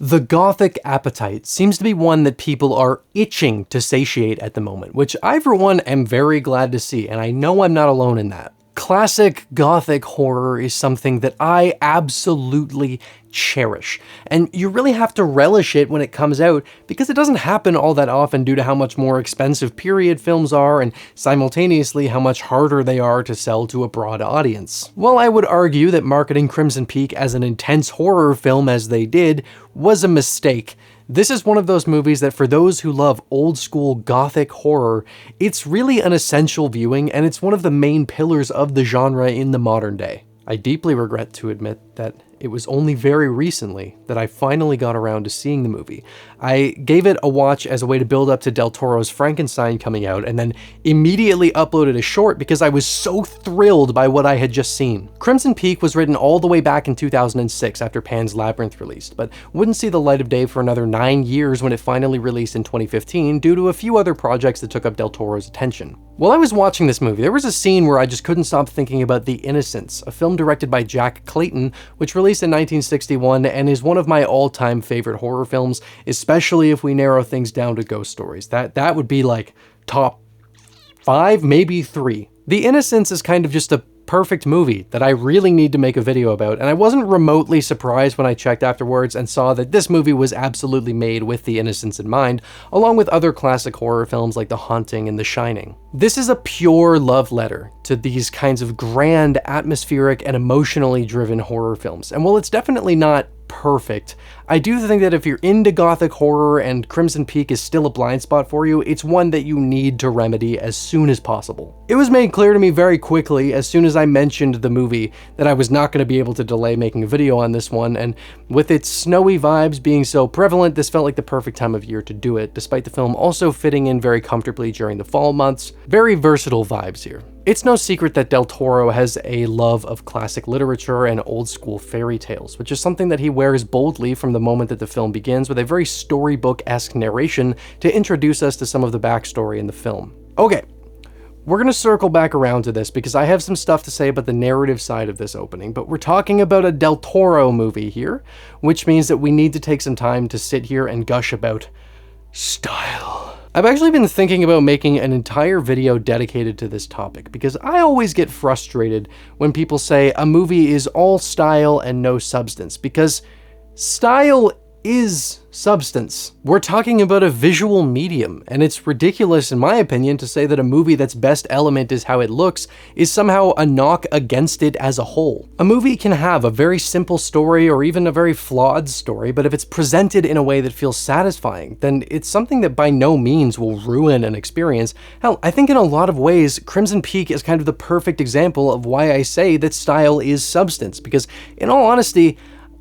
The Gothic appetite seems to be one that people are itching to satiate at the moment, which I for one am very glad to see, and I know I'm not alone in that. Classic Gothic horror is something that I absolutely cherish, and you really have to relish it when it comes out because it doesn't happen all that often due to how much more expensive period films are and simultaneously how much harder they are to sell to a broad audience. While I would argue that marketing Crimson Peak as an intense horror film as they did was a mistake, this is one of those movies that for those who love old school Gothic horror, it's really an essential viewing and it's one of the main pillars of the genre in the modern day. I deeply regret to admit that it was only very recently that I finally got around to seeing the movie. I gave it a watch as a way to build up to Del Toro's Frankenstein coming out, and then immediately uploaded a short because I was so thrilled by what I had just seen. Crimson Peak was written all the way back in 2006 after Pan's Labyrinth released, but wouldn't see the light of day for another 9 years when it finally released in 2015 due to a few other projects that took up Del Toro's attention. While I was watching this movie, there was a scene where I just couldn't stop thinking about The Innocents, a film directed by Jack Clayton, which released in 1961 and is one of my all-time favorite horror films, especially if we narrow things down to ghost stories. That would be like top 5, maybe 3. The Innocents is kind of just a perfect movie that I really need to make a video about, and I wasn't remotely surprised when I checked afterwards and saw that this movie was absolutely made with The Innocents in mind, along with other classic horror films like The Haunting and The Shining. This is a pure love letter to these kinds of grand, atmospheric, and emotionally driven horror films, and while it's definitely not perfect, I do think that if you're into Gothic horror and Crimson Peak is still a blind spot for you, it's one that you need to remedy as soon as possible. It was made clear to me very quickly as soon as I mentioned the movie that I was not going to be able to delay making a video on this one, and with its snowy vibes being so prevalent, this felt like the perfect time of year to do it, despite the film also fitting in very comfortably during the fall months. Very versatile vibes here. It's no secret that Del Toro has a love of classic literature and old school fairy tales, which is something that he wears boldly from the moment that the film begins with a very storybook-esque narration to introduce us to some of the backstory in the film. Okay, we're gonna circle back around to this because I have some stuff to say about the narrative side of this opening, but we're talking about a Del Toro movie here, which means that we need to take some time to sit here and gush about style. I've actually been thinking about making an entire video dedicated to this topic because I always get frustrated when people say a movie is all style and no substance, because style is substance. We're talking about a visual medium, and it's ridiculous in my opinion to say that a movie that's best element is how it looks is somehow a knock against it as a whole. A movie can have a very simple story or even a very flawed story, but if it's presented in a way that feels satisfying, then it's something that by no means will ruin an experience. Hell, I think in a lot of ways, Crimson Peak is kind of the perfect example of why I say that style is substance, because in all honesty,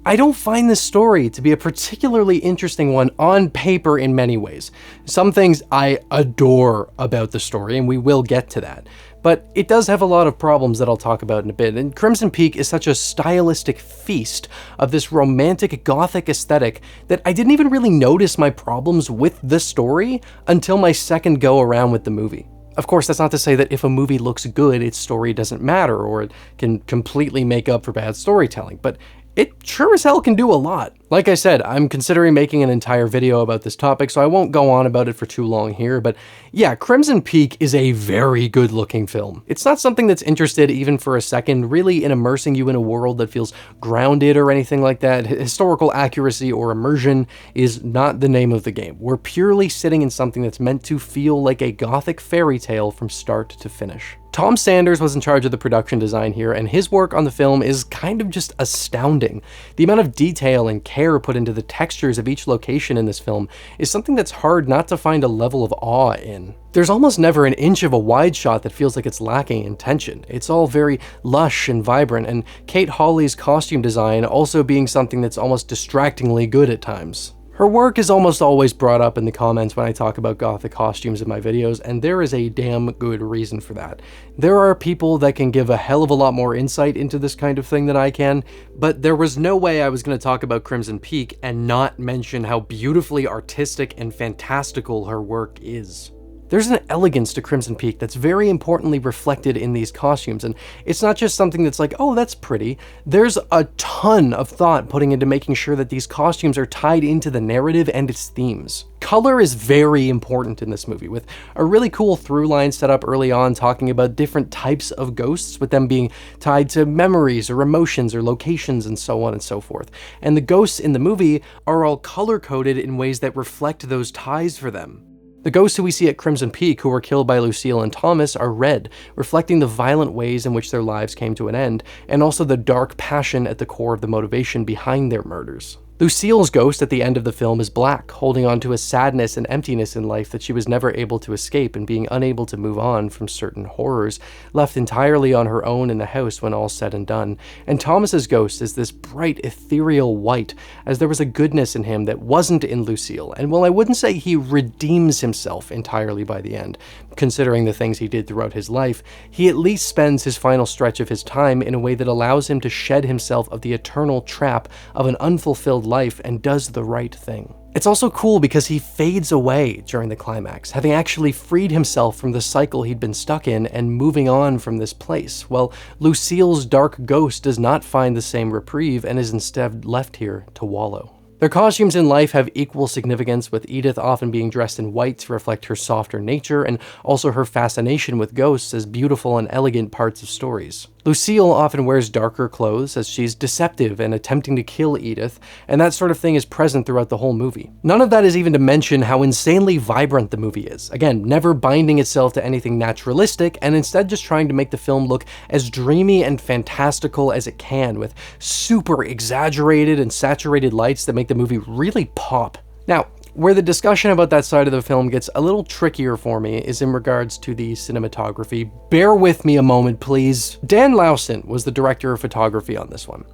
I don't find this story to be a particularly interesting one on paper in many ways. Some things I adore about the story, and we will get to that. But it does have a lot of problems that I'll talk about in a bit, and Crimson Peak is such a stylistic feast of this romantic Gothic aesthetic that I didn't even really notice my problems with the story until my second go around with the movie. Of course, that's not to say that if a movie looks good, its story doesn't matter, or it can completely make up for bad storytelling, but it sure as hell can do a lot. Like I said, I'm considering making an entire video about this topic, so I won't go on about it for too long here, but yeah, Crimson Peak is a very good looking film. It's not something that's interested even for a second really in immersing you in a world that feels grounded or anything like that. Historical accuracy or immersion is not the name of the game. We're purely sitting in something that's meant to feel like a Gothic fairy tale from start to finish. Tom Sanders was in charge of the production design here, and his work on the film is kind of just astounding. The amount of detail and care put into the textures of each location in this film is something that's hard not to find a level of awe in. There's almost never an inch of a wide shot that feels like it's lacking in tension. It's all very lush and vibrant, and Kate Hawley's costume design also being something that's almost distractingly good at times. Her work is almost always brought up in the comments when I talk about Gothic costumes in my videos, and there is a damn good reason for that. There are people that can give a hell of a lot more insight into this kind of thing than I can, but there was no way I was going to talk about Crimson Peak and not mention how beautifully artistic and fantastical her work is. There's an elegance to Crimson Peak that's very importantly reflected in these costumes, and it's not just something that's like, oh, that's pretty. There's a ton of thought putting into making sure that these costumes are tied into the narrative and its themes. Color is very important in this movie, with a really cool through line set up early on talking about different types of ghosts, with them being tied to memories or emotions or locations and so on and so forth. And the ghosts in the movie are all color-coded in ways that reflect those ties for them. The ghosts who we see at Crimson Peak who were killed by Lucille and Thomas are red, reflecting the violent ways in which their lives came to an end, and also the dark passion at the core of the motivation behind their murders. Lucille's ghost at the end of the film is black, holding on to a sadness and emptiness in life that she was never able to escape, and being unable to move on from certain horrors, left entirely on her own in the house when all's said and done. And Thomas's ghost is this bright, ethereal white, as there was a goodness in him that wasn't in Lucille. And while I wouldn't say he redeems himself entirely by the end, considering the things he did throughout his life, he at least spends his final stretch of his time in a way that allows him to shed himself of the eternal trap of an unfulfilled life and does the right thing. It's also cool because he fades away during the climax, having actually freed himself from the cycle he'd been stuck in and moving on from this place, while Lucille's dark ghost does not find the same reprieve and is instead left here to wallow. Their costumes in life have equal significance, with Edith often being dressed in white to reflect her softer nature, and also her fascination with ghosts as beautiful and elegant parts of stories. Lucille often wears darker clothes as she's deceptive and attempting to kill Edith, and that sort of thing is present throughout the whole movie. None of that is even to mention how insanely vibrant the movie is. Again, never binding itself to anything naturalistic, and instead just trying to make the film look as dreamy and fantastical as it can, with super exaggerated and saturated lights that make the movie really pop. Now, where the discussion about that side of the film gets a little trickier for me is in regards to the cinematography. Bear with me a moment, please. Dan Lowson was the director of photography on this one,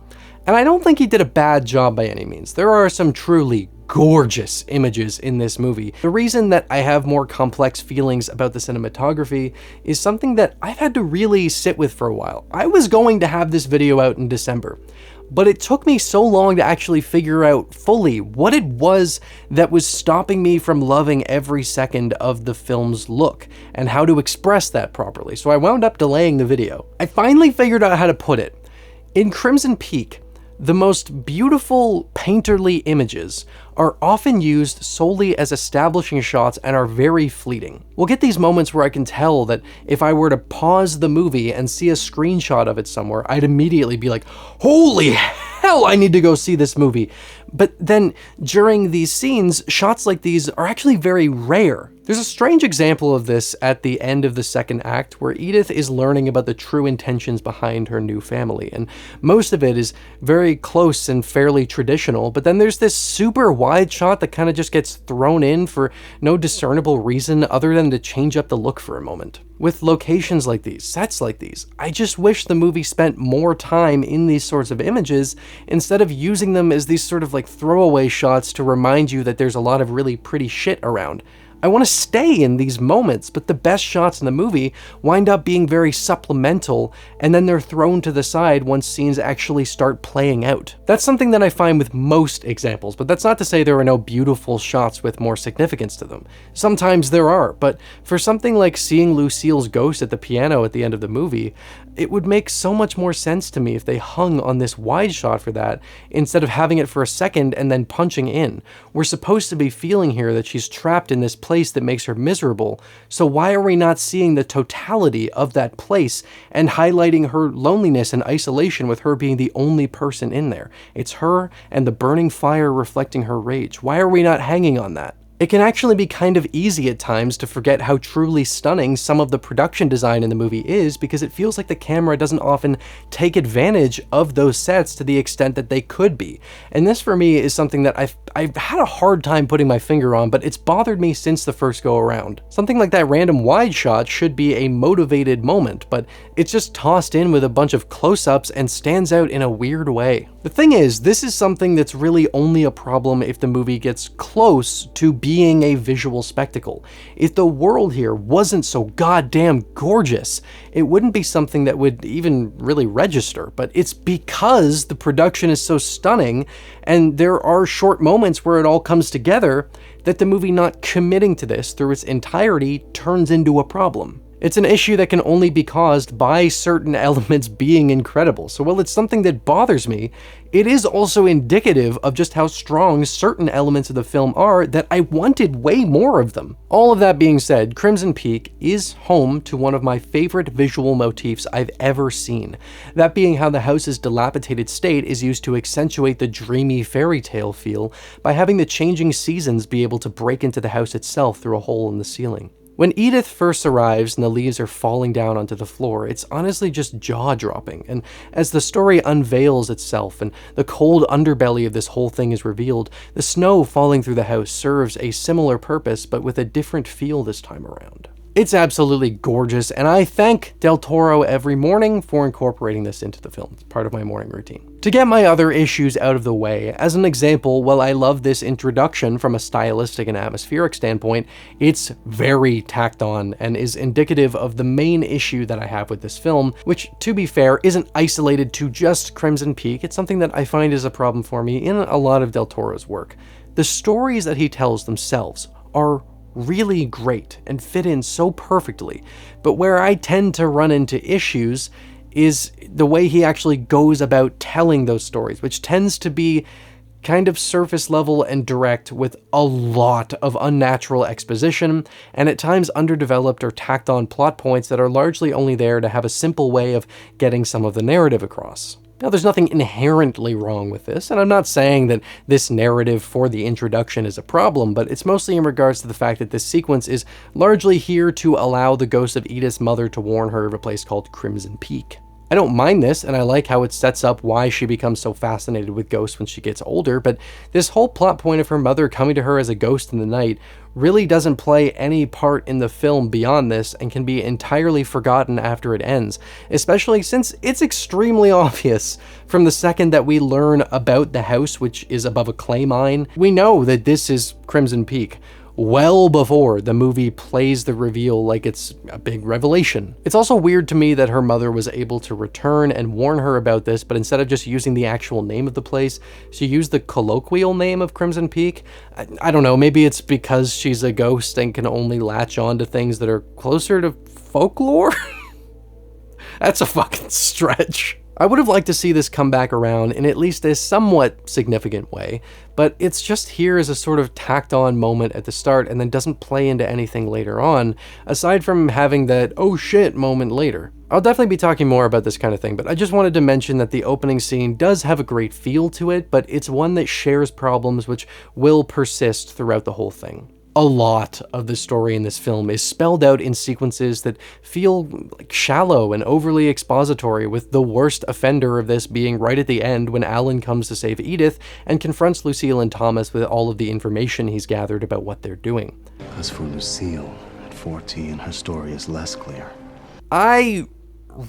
and I don't think he did a bad job by any means. There are some truly gorgeous images in this movie. The reason that I have more complex feelings about the cinematography is something that I've had to really sit with for a while. I was going to have this video out in December, but it took me so long to actually figure out fully what it was that was stopping me from loving every second of the film's look and how to express that properly. So I wound up delaying the video. I finally figured out how to put it. In Crimson Peak, the most beautiful painterly images are often used solely as establishing shots and are very fleeting. We'll get these moments where I can tell that if I were to pause the movie and see a screenshot of it somewhere, I'd immediately be like, holy hell, I need to go see this movie. But then during these scenes, shots like these are actually very rare. There's a strange example of this at the end of the second act, where Edith is learning about the true intentions behind her new family, and most of it is very close and fairly traditional, but then there's this super wide shot that kind of just gets thrown in for no discernible reason other than to change up the look for a moment. With locations like these, sets like these, I just wish the movie spent more time in these sorts of images instead of using them as these sort of like throwaway shots to remind you that there's a lot of really pretty shit around. I want to stay in these moments, but the best shots in the movie wind up being very supplemental, and then they're thrown to the side once scenes actually start playing out. That's something that I find with most examples, but that's not to say there are no beautiful shots with more significance to them. Sometimes there are, but for something like seeing Lucille's ghost at the piano at the end of the movie, it would make so much more sense to me if they hung on this wide shot for that, instead of having it for a second and then punching in. We're supposed to be feeling here that she's trapped in this place that makes her miserable, so why are we not seeing the totality of that place and highlighting her loneliness and isolation with her being the only person in there? It's her and the burning fire reflecting her rage. Why are we not hanging on that? It can actually be kind of easy at times to forget how truly stunning some of the production design in the movie is, because it feels like the camera doesn't often take advantage of those sets to the extent that they could be. And this for me is something that I've had a hard time putting my finger on, but it's bothered me since the first go around. Something like that random wide shot should be a motivated moment, but it's just tossed in with a bunch of close-ups and stands out in a weird way. The thing is, this is something that's really only a problem if the movie gets close to being a visual spectacle. If the world here wasn't so goddamn gorgeous, it wouldn't be something that would even really register, but it's because the production is so stunning and there are short moments where it all comes together that the movie not committing to this through its entirety turns into a problem. It's an issue that can only be caused by certain elements being incredible. So while it's something that bothers me, it is also indicative of just how strong certain elements of the film are that I wanted way more of them. All of that being said, Crimson Peak is home to one of my favorite visual motifs I've ever seen. That being how the house's dilapidated state is used to accentuate the dreamy fairy tale feel by having the changing seasons be able to break into the house itself through a hole in the ceiling. When Edith first arrives and the leaves are falling down onto the floor, it's honestly just jaw-dropping, and as the story unveils itself and the cold underbelly of this whole thing is revealed, the snow falling through the house serves a similar purpose but with a different feel this time around. It's absolutely gorgeous, and I thank Del Toro every morning for incorporating this into the film. It's part of my morning routine. To get my other issues out of the way, as an example, while I love this introduction from a stylistic and atmospheric standpoint, it's very tacked on and is indicative of the main issue that I have with this film, which, to be fair, isn't isolated to just Crimson Peak. It's something that I find is a problem for me in a lot of Del Toro's work. The stories that he tells themselves are really great and fit in so perfectly, but where I tend to run into issues is the way he actually goes about telling those stories, which tends to be kind of surface level and direct with a lot of unnatural exposition, and at times underdeveloped or tacked on plot points that are largely only there to have a simple way of getting some of the narrative across. Now, there's nothing inherently wrong with this, and I'm not saying that this narrative for the introduction is a problem, but it's mostly in regards to the fact that this sequence is largely here to allow the ghost of Edith's mother to warn her of a place called Crimson Peak. I don't mind this, and I like how it sets up why she becomes so fascinated with ghosts when she gets older, but this whole plot point of her mother coming to her as a ghost in the night really doesn't play any part in the film beyond this and can be entirely forgotten after it ends, especially since it's extremely obvious from the second that we learn about the house, which is above a clay mine. We know that this is Crimson Peak well before the movie plays the reveal like it's a big revelation. It's also weird to me that her mother was able to return and warn her about this, but instead of just using the actual name of the place, she used the colloquial name of Crimson Peak. I don't know, maybe it's because she's a ghost and can only latch on to things that are closer to folklore? That's a fucking stretch. I would have liked to see this come back around in at least a somewhat significant way, but it's just here as a sort of tacked on moment at the start and then doesn't play into anything later on, aside from having that oh shit moment later. I'll definitely be talking more about this kind of thing, but I just wanted to mention that the opening scene does have a great feel to it, but it's one that shares problems which will persist throughout the whole thing. A lot of the story in this film is spelled out in sequences that feel like shallow and overly expository, with the worst offender of this being right at the end when Alan comes to save Edith and confronts Lucille and Thomas with all of the information he's gathered about what they're doing. As for Lucille, at 14, her story is less clear. I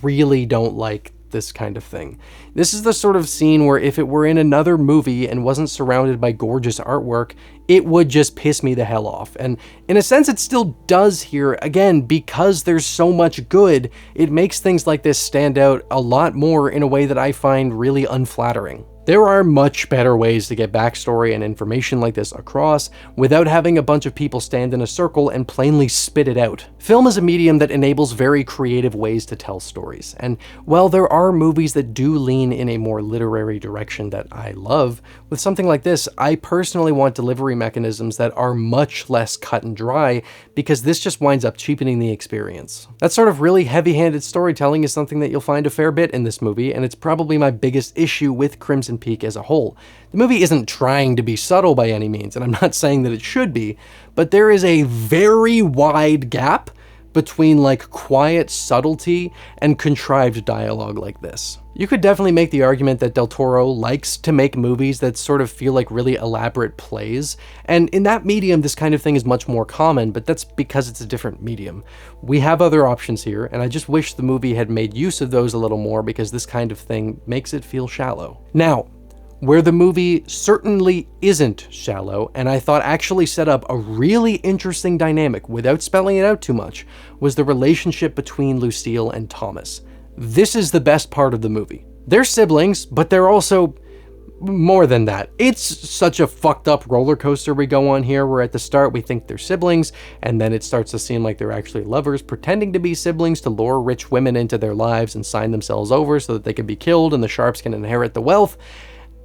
really don't like this kind of thing. This is the sort of scene where if it were in another movie and wasn't surrounded by gorgeous artwork, it would just piss me the hell off. And in a sense, it still does here. Again, because there's so much good, it makes things like this stand out a lot more in a way that I find really unflattering. There are much better ways to get backstory and information like this across without having a bunch of people stand in a circle and plainly spit it out. Film is a medium that enables very creative ways to tell stories, and while there are movies that do lean in a more literary direction that I love, with something like this, I personally want delivery mechanisms that are much less cut and dry, because this just winds up cheapening the experience. That sort of really heavy-handed storytelling is something that you'll find a fair bit in this movie, and it's probably my biggest issue with Crimson Peak as a whole. The movie isn't trying to be subtle by any means, and I'm not saying that it should be, but there is a very wide gap between like quiet subtlety and contrived dialogue like this. You could definitely make the argument that Del Toro likes to make movies that sort of feel like really elaborate plays, and in that medium this kind of thing is much more common, but that's because it's a different medium. We have other options here, and I just wish the movie had made use of those a little more, because this kind of thing makes it feel shallow. Now, Where the movie certainly isn't shallow, and I thought actually set up a really interesting dynamic without spelling it out too much, was the relationship between Lucille and Thomas. This is the best part of the movie. They're siblings, but they're also more than that. It's such a fucked up roller coaster we go on here, where at the start we think they're siblings, and then it starts to seem like they're actually lovers pretending to be siblings to lure rich women into their lives and sign themselves over so that they can be killed and the Sharps can inherit the wealth.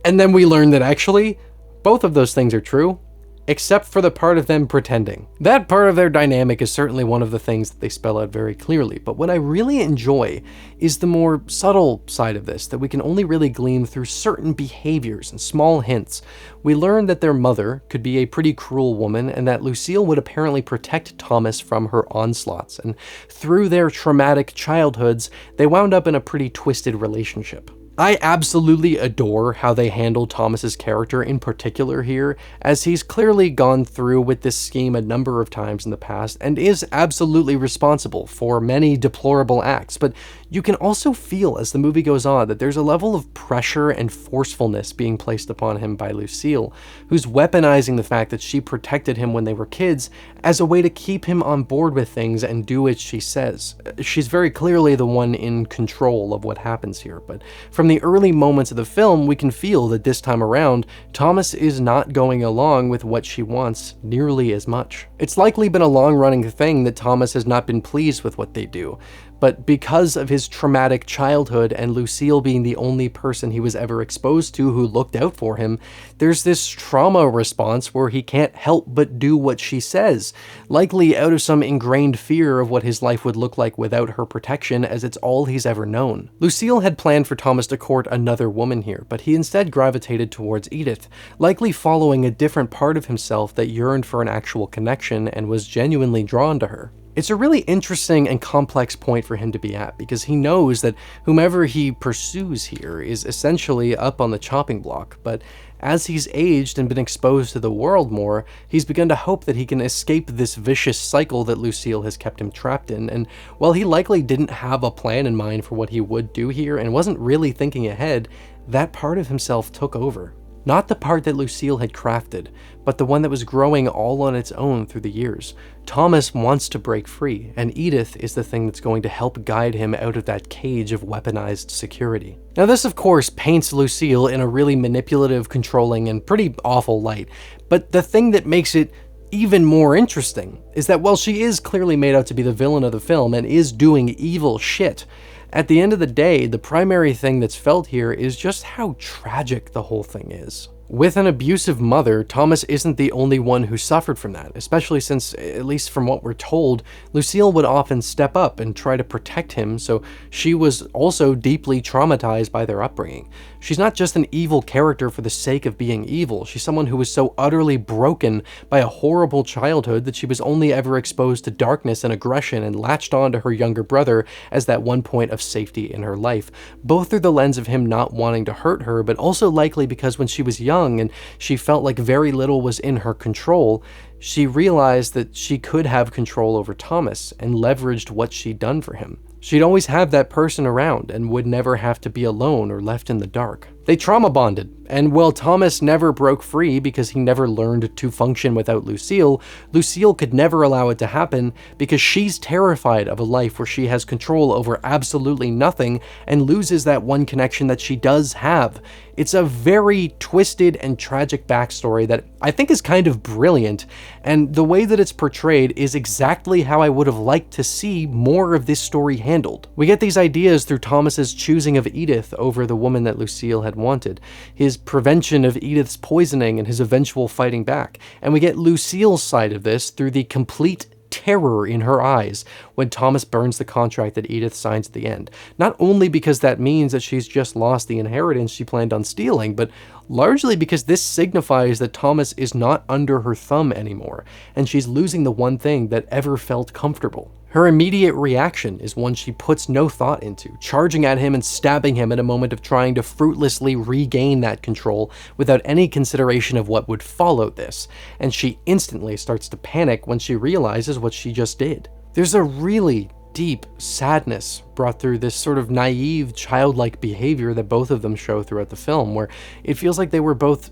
And then we learn that actually both of those things are true, except for the part of them pretending. That part of their dynamic is certainly one of the things that they spell out very clearly, but what I really enjoy is the more subtle side of this that we can only really glean through certain behaviors and small hints. We learn that their mother could be a pretty cruel woman, and that Lucille would apparently protect Thomas from her onslaughts, and through their traumatic childhoods, they wound up in a pretty twisted relationship. I absolutely adore how they handle Thomas's character in particular here, as he's clearly gone through with this scheme a number of times in the past and is absolutely responsible for many deplorable acts, but you can also feel as the movie goes on that there's a level of pressure and forcefulness being placed upon him by Lucille, who's weaponizing the fact that she protected him when they were kids as a way to keep him on board with things and do as she says. She's very clearly the one in control of what happens here, but from the early moments of the film, we can feel that this time around, Thomas is not going along with what she wants nearly as much. It's likely been a long-running thing that Thomas has not been pleased with what they do, but because of his traumatic childhood and Lucille being the only person he was ever exposed to who looked out for him, there's this trauma response where he can't help but do what she says, likely out of some ingrained fear of what his life would look like without her protection, as it's all he's ever known. Lucille had planned for Thomas to court another woman here, but he instead gravitated towards Edith, likely following a different part of himself that yearned for an actual connection and was genuinely drawn to her. It's a really interesting and complex point for him to be at, because he knows that whomever he pursues here is essentially up on the chopping block, but as he's aged and been exposed to the world more, he's begun to hope that he can escape this vicious cycle that Lucille has kept him trapped in, and while he likely didn't have a plan in mind for what he would do here and wasn't really thinking ahead, that part of himself took over. Not the part that Lucille had crafted, but the one that was growing all on its own through the years. Thomas wants to break free, and Edith is the thing that's going to help guide him out of that cage of weaponized security. Now this of course paints Lucille in a really manipulative, controlling, and pretty awful light, but the thing that makes it even more interesting is that while she is clearly made out to be the villain of the film and is doing evil shit, at the end of the day, the primary thing that's felt here is just how tragic the whole thing is. With an abusive mother, Thomas isn't the only one who suffered from that, especially since, at least from what we're told, Lucille would often step up and try to protect him, so she was also deeply traumatized by their upbringing. She's not just an evil character for the sake of being evil, she's someone who was so utterly broken by a horrible childhood that she was only ever exposed to darkness and aggression and latched on to her younger brother as that one point of safety in her life, both through the lens of him not wanting to hurt her, but also likely because when she was young and she felt like very little was in her control, she realized that she could have control over Thomas and leveraged what she'd done for him. She'd always have that person around and would never have to be alone or left in the dark. They trauma bonded, and while Thomas never broke free because he never learned to function without Lucille, Lucille could never allow it to happen because she's terrified of a life where she has control over absolutely nothing and loses that one connection that she does have. It's a very twisted and tragic backstory that I think is kind of brilliant, and the way that it's portrayed is exactly how I would have liked to see more of this story handled. We get these ideas through Thomas's choosing of Edith over the woman that Lucille had wanted, his prevention of Edith's poisoning and his eventual fighting back, and we get Lucille's side of this through the complete terror in her eyes when Thomas burns the contract that Edith signs at the end. Not only because that means that she's just lost the inheritance she planned on stealing, but largely because this signifies that Thomas is not under her thumb anymore, and she's losing the one thing that ever felt comfortable. Her immediate reaction is one she puts no thought into, charging at him and stabbing him in a moment of trying to fruitlessly regain that control without any consideration of what would follow this, and she instantly starts to panic when she realizes what she just did. There's a really deep sadness brought through this sort of naive, childlike behavior that both of them show throughout the film, where it feels like they were both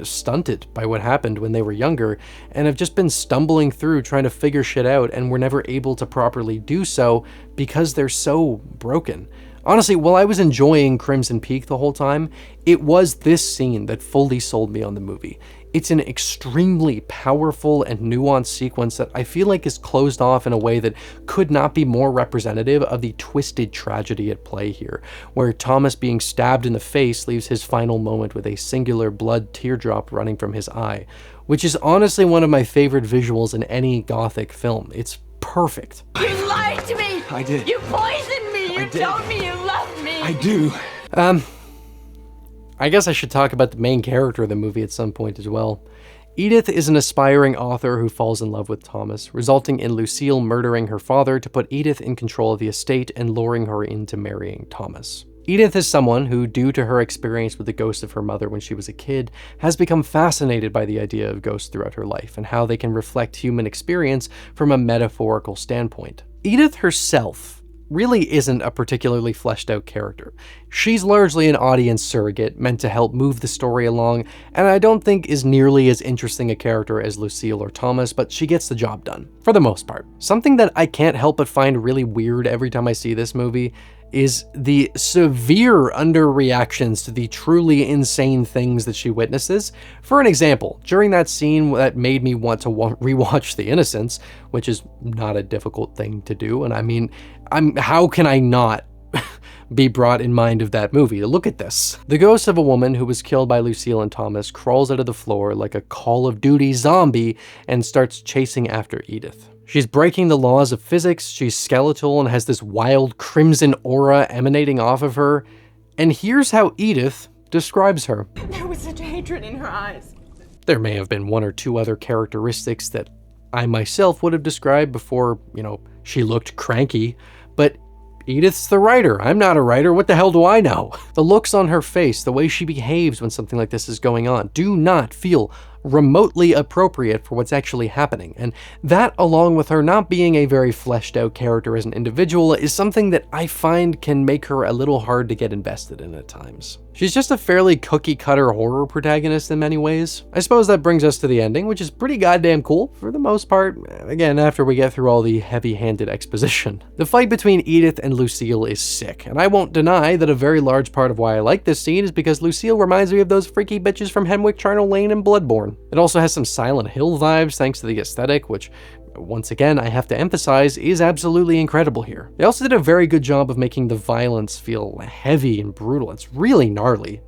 stunted by what happened when they were younger and have just been stumbling through trying to figure shit out and were never able to properly do so because they're so broken. Honestly, while I was enjoying Crimson Peak the whole time, it was this scene that fully sold me on the movie. It's an extremely powerful and nuanced sequence that I feel like is closed off in a way that could not be more representative of the twisted tragedy at play here, where Thomas being stabbed in the face leaves his final moment with a singular blood teardrop running from his eye, which is honestly one of my favorite visuals in any Gothic film. It's perfect. You lied to me! I did. You poisoned me! You told me you loved me! I do. I guess I should talk about the main character of the movie at some point as well. Edith is an aspiring author who falls in love with Thomas, resulting in Lucille murdering her father to put Edith in control of the estate and luring her into marrying Thomas. Edith is someone who, due to her experience with the ghost of her mother when she was a kid, has become fascinated by the idea of ghosts throughout her life and how they can reflect human experience from a metaphorical standpoint. Edith herself really isn't a particularly fleshed out character. She's largely an audience surrogate meant to help move the story along, and I don't think is nearly as interesting a character as Lucille or Thomas, but she gets the job done, for the most part. Something that I can't help but find really weird every time I see this movie is the severe underreactions to the truly insane things that she witnesses. For an example, during that scene that made me want to rewatch The Innocents, which is not a difficult thing to do, and I mean, how can I not be brought in mind of that movie? Look at this. The ghost of a woman who was killed by Lucille and Thomas crawls out of the floor like a Call of Duty zombie and starts chasing after Edith. She's breaking the laws of physics, she's skeletal and has this wild crimson aura emanating off of her. And here's how Edith describes her. There was such hatred in her eyes. There may have been one or two other characteristics that I myself would have described before, she looked cranky, but Edith's the writer. I'm not a writer. What the hell do I know? The looks on her face, the way she behaves when something like this is going on, do not feel remotely appropriate for what's actually happening. And that, along with her not being a very fleshed out character as an individual, is something that I find can make her a little hard to get invested in at times. She's just a fairly cookie cutter horror protagonist in many ways. I suppose that brings us to the ending, which is pretty goddamn cool for the most part, again, after we get through all the heavy-handed exposition. The fight between Edith and Lucille is sick, and I won't deny that a very large part of why I like this scene is because Lucille reminds me of those freaky bitches from Hemwick, Charnel Lane, and Bloodborne. It also has some Silent Hill vibes thanks to the aesthetic, which, once again, I have to emphasize, is absolutely incredible here. They also did a very good job of making the violence feel heavy and brutal. It's really gnarly.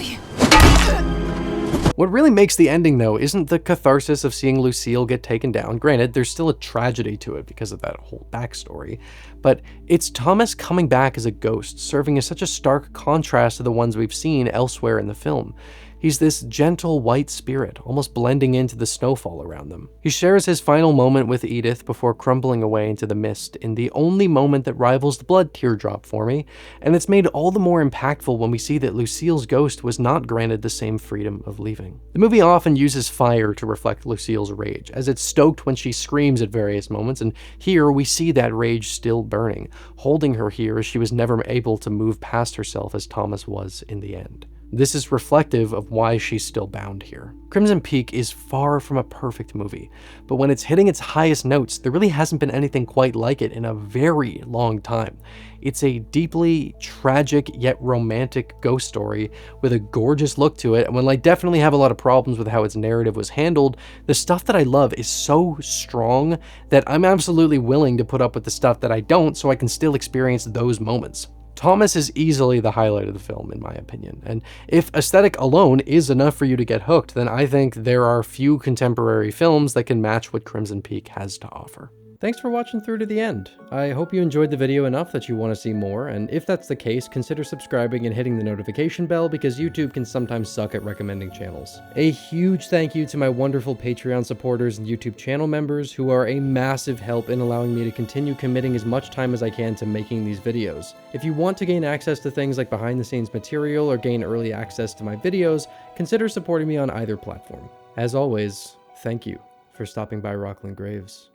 What really makes the ending, though, isn't the catharsis of seeing Lucille get taken down. Granted, there's still a tragedy to it because of that whole backstory, but it's Thomas coming back as a ghost, serving as such a stark contrast to the ones we've seen elsewhere in the film. He's this gentle white spirit, almost blending into the snowfall around them. He shares his final moment with Edith before crumbling away into the mist in the only moment that rivals the blood teardrop for me, and it's made all the more impactful when we see that Lucille's ghost was not granted the same freedom of leaving. The movie often uses fire to reflect Lucille's rage, as it's stoked when she screams at various moments, and here we see that rage still burning, holding her here as she was never able to move past herself as Thomas was in the end. This is reflective of why she's still bound here. Crimson Peak is far from a perfect movie, but when it's hitting its highest notes, there really hasn't been anything quite like it in a very long time. It's a deeply tragic yet romantic ghost story with a gorgeous look to it, and while I definitely have a lot of problems with how its narrative was handled, the stuff that I love is so strong that I'm absolutely willing to put up with the stuff that I don't so I can still experience those moments. Thomas is easily the highlight of the film, in my opinion, and if aesthetic alone is enough for you to get hooked, then I think there are few contemporary films that can match what Crimson Peak has to offer. Thanks for watching through to the end. I hope you enjoyed the video enough that you want to see more, and if that's the case, consider subscribing and hitting the notification bell because YouTube can sometimes suck at recommending channels. A huge thank you to my wonderful Patreon supporters and YouTube channel members who are a massive help in allowing me to continue committing as much time as I can to making these videos. If you want to gain access to things like behind the scenes material or gain early access to my videos, consider supporting me on either platform. As always, thank you for stopping by Rocklin Graves.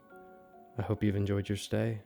I hope you've enjoyed your stay.